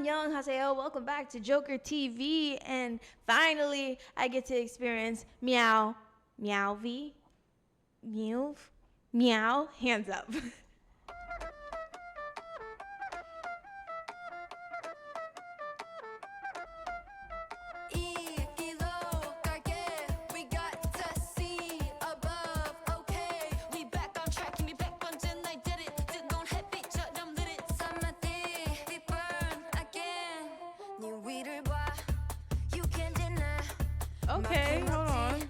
Annyeonghaseyo, welcome back to Joker TV, and finally I get to experience MEOVV, meow, hands up. Okay, hold on.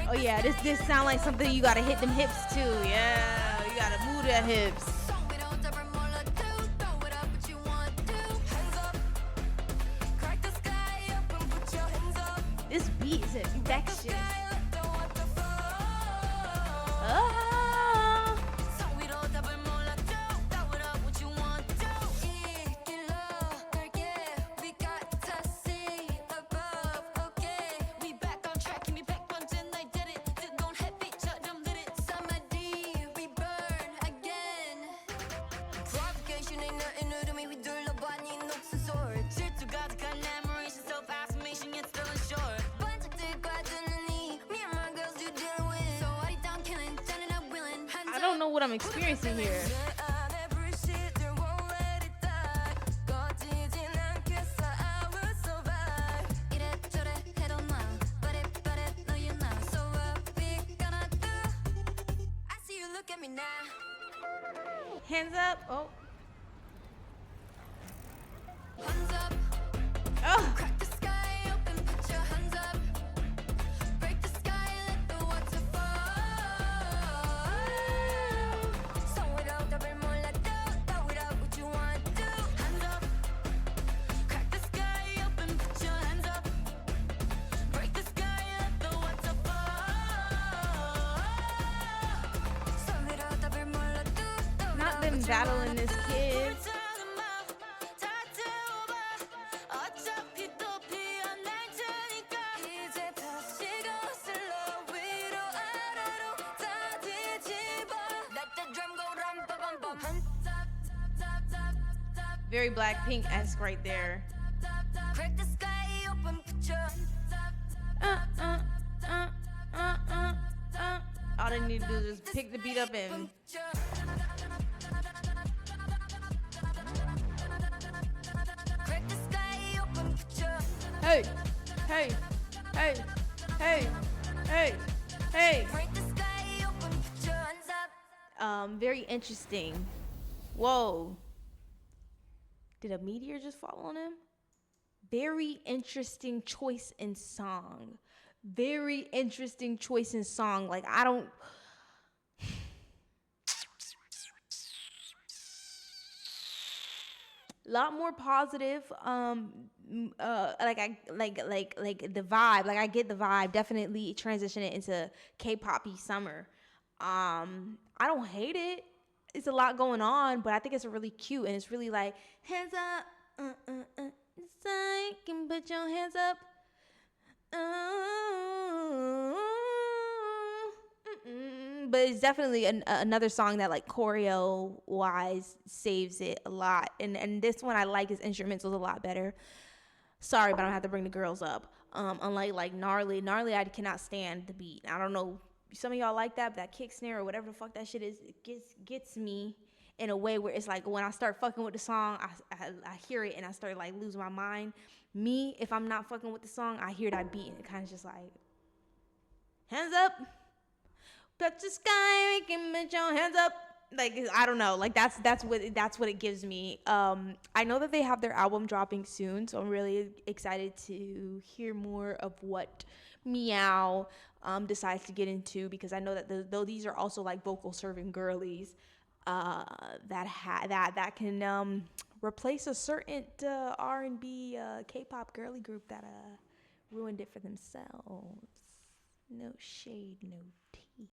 Oh yeah, this sound like something you gotta hit them hips too. Yeah, you gotta move that hips. This beat is infectious. I don't know what I'm experiencing here. Hands up. Oh. Oh. Not been battling this kid. Very Blackpink-esque right there. All they need to do is just pick the beat up and hey, hey, hey, hey, hey, hey. Very interesting. Whoa. Did a meteor just fall on him? Very interesting choice in song. Very interesting choice in song. Like, I don't... A lot more positive. Like the vibe. Like, I get the vibe. Definitely transition it into K-poppy summer. I don't hate it. It's a lot going on, but I think it's really cute, and it's really like hands up, it's like you can put your hands up. But it's definitely another song that, like, choreo wise, saves it a lot. And this one I like his instrumentals a lot better. Sorry, but I don't have to bring the girls up. Unlike like gnarly, I cannot stand the beat. I don't know. Some of y'all like that, but that kick snare or whatever the fuck that shit is, it gets me in a way where it's like when I start fucking with the song, I hear it and I start like losing my mind. Me, if I'm not fucking with the song, I hear that beat and it kind of just like, hands up, touch the sky, we can put your hands up. Like, I don't know, like that's what it gives me. I know that they have their album dropping soon, so I'm really excited to hear more of what Meow decides to get into, because I know that though these are also like vocal serving girlies that can replace a certain R&B K-pop girly group that ruined it for themselves. No shade, no